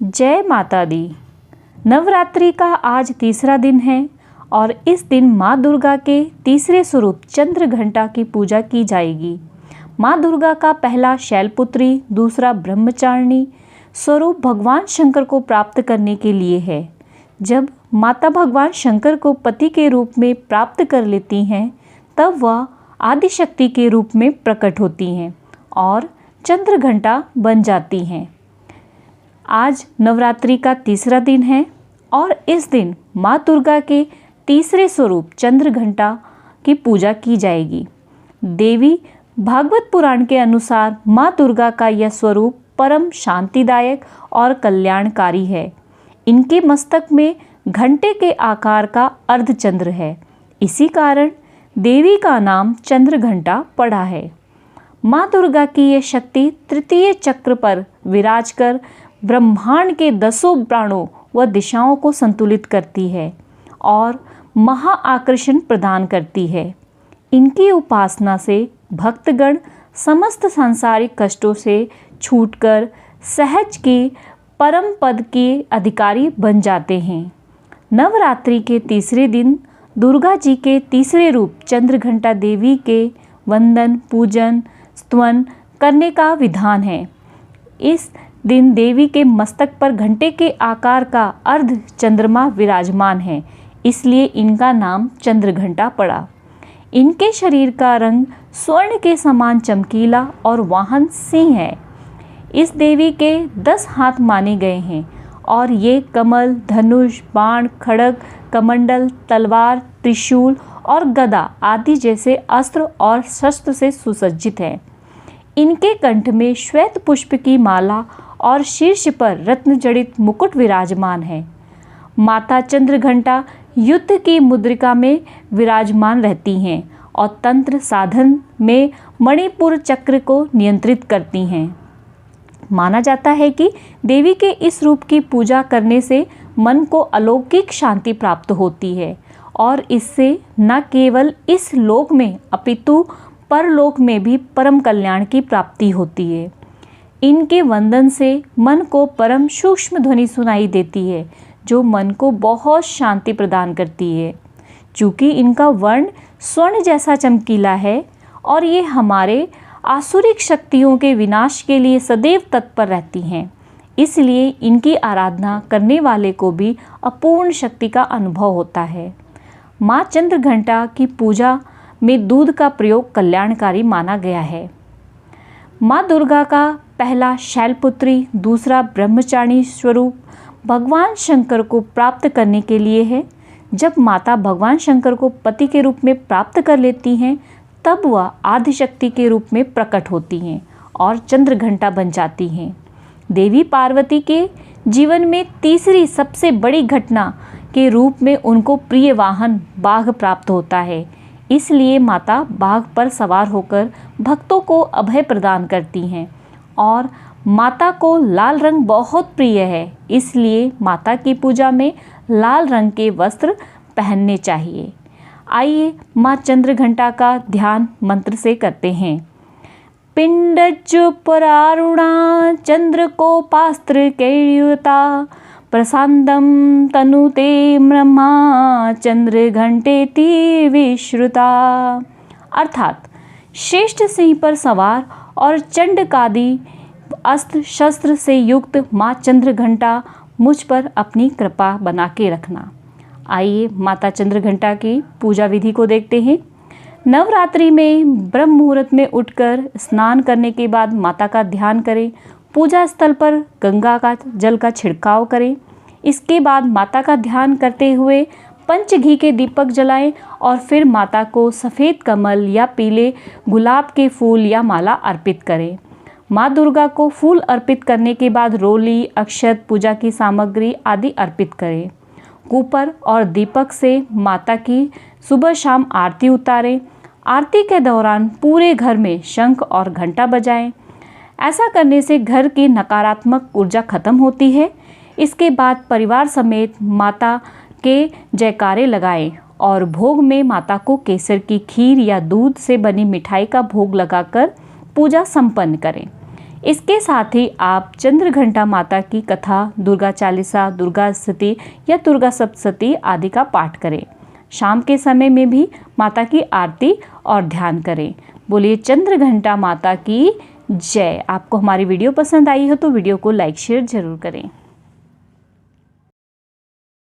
जय माता दी। नवरात्रि का आज तीसरा दिन है और इस दिन माँ दुर्गा के तीसरे स्वरूप चंद्र घंटा की पूजा की जाएगी। माँ दुर्गा का पहला शैलपुत्री, दूसरा ब्रह्मचारिणी स्वरूप भगवान शंकर को प्राप्त करने के लिए है। जब माता भगवान शंकर को पति के रूप में प्राप्त कर लेती हैं, तब वह आदिशक्ति के रूप में प्रकट होती हैं और चंद्र घंटा बन जाती हैं। आज नवरात्रि का तीसरा दिन है और इस दिन माँ दुर्गा के तीसरे स्वरूप चंद्र घंटा की पूजा की जाएगी। देवी भागवत पुराण के अनुसार माँ दुर्गा का यह स्वरूप परम शांतिदायक और कल्याणकारी है। इनके मस्तक में घंटे के आकार का अर्धचंद्र है। इसी कारण देवी का नाम चंद्र घंटा पड़ा है। माँ दुर्गा की ये शक्ति तृतीय चक्र पर विराज कर ब्रह्मांड के 10 प्राणों व दिशाओं को संतुलित करती है और महाआकर्षण प्रदान करती है। इनकी उपासना से भक्तगण समस्त सांसारिक कष्टों से छूटकर सहज के परम पद के अधिकारी बन जाते हैं। नवरात्रि के तीसरे दिन दुर्गा जी के तीसरे रूप चंद्र घंटा देवी के वंदन, पूजन, स्तवन करने का विधान है। इस दिन देवी के मस्तक पर घंटे के आकार का अर्ध चंद्रमा विराजमान है, इसलिए इनका नाम चंद्र घंटा पड़ा। इनके शरीर का रंग स्वर्ण के समान चमकीला और वाहन सिंह है। इस देवी के 10 हाथ माने गए हैं और ये कमल, धनुष, बाण, खड्ग, कमंडल, तलवार, त्रिशूल और गदा आदि जैसे अस्त्र और शस्त्र से सुसज्जित है। इनके कंठ में श्वेत पुष्प की माला और शीर्ष पर रत्न जड़ित मुकुट विराजमान है। माता चंद्र घंटा युद्ध की मुद्रिका में विराजमान रहती हैं और तंत्र साधन में मणिपुर चक्र को नियंत्रित करती हैं। माना जाता है कि देवी के इस रूप की पूजा करने से मन को अलौकिक शांति प्राप्त होती है और इससे न केवल इस लोक में अपितु परलोक में भी परम कल्याण की प्राप्ति होती है। इनके वंदन से मन को परम सूक्ष्म ध्वनि सुनाई देती है, जो मन को बहुत शांति प्रदान करती है। चूँकि इनका वर्ण स्वर्ण जैसा चमकीला है और ये हमारे आसुरिक शक्तियों के विनाश के लिए सदैव तत्पर रहती हैं, इसलिए इनकी आराधना करने वाले को भी अपूर्ण शक्ति का अनुभव होता है। माँ चंद्र घंटा की पूजा में दूध का प्रयोग कल्याणकारी माना गया है। माँ दुर्गा का पहला शैलपुत्री, दूसरा ब्रह्मचारिणी स्वरूप भगवान शंकर को प्राप्त करने के लिए है। जब माता भगवान शंकर को पति के रूप में प्राप्त कर लेती हैं, तब वह आदिशक्ति के रूप में प्रकट होती हैं और चंद्र घंटा बन जाती हैं। देवी पार्वती के जीवन में तीसरी सबसे बड़ी घटना के रूप में उनको प्रिय वाहन बाघ प्राप्त होता है, इसलिए माता बाघ पर सवार होकर भक्तों को अभय प्रदान करती हैं और माता को लाल रंग बहुत प्रिय है, इसलिए माता की पूजा में लाल रंग के वस्त्र पहनने चाहिए। आइए माँ चंद्र घंटा का ध्यान मंत्र से करते हैं। पिंडज परारुणा चंद्र को पास्त्र कैयुता प्रसादम तनुते ब्रह्मा चंद्र घंटेति विश्रुता। अर्थात श्रेष्ठ सिंह पर सवार और चंडकादि अस्त्र शस्त्र से युक्त माँ चंद्र घंटा मुझ पर अपनी कृपा बना के रखना। आइए माता चंद्र घंटा की पूजा विधि को देखते हैं। नवरात्रि में ब्रह्म मुहूर्त में उठकर स्नान करने के बाद माता का ध्यान करें। पूजा स्थल पर गंगा का जल का छिड़काव करें। इसके बाद माता का ध्यान करते हुए पंच घी के दीपक जलाएं और फिर माता को सफ़ेद कमल या पीले गुलाब के फूल या माला अर्पित करें। माँ दुर्गा को फूल अर्पित करने के बाद रोली, अक्षत, पूजा की सामग्री आदि अर्पित करें। कूपर और दीपक से माता की सुबह शाम आरती उतारें। आरती के दौरान पूरे घर में शंख और घंटा बजाएं। ऐसा करने से घर की नकारात्मक ऊर्जा खत्म होती है। इसके बाद परिवार समेत माता के जयकारे लगाएं और भोग में माता को केसर की खीर या दूध से बनी मिठाई का भोग लगाकर पूजा संपन्न करें। इसके साथ ही आप चंद्र घंटा माता की कथा, दुर्गा चालीसा, दुर्गा स्तुति या दुर्गा सप्तशती आदि का पाठ करें। शाम के समय में भी माता की आरती और ध्यान करें। बोलिए चंद्र घंटा माता की जय। आपको हमारी वीडियो पसंद आई हो तो वीडियो को लाइक शेयर जरूर करें।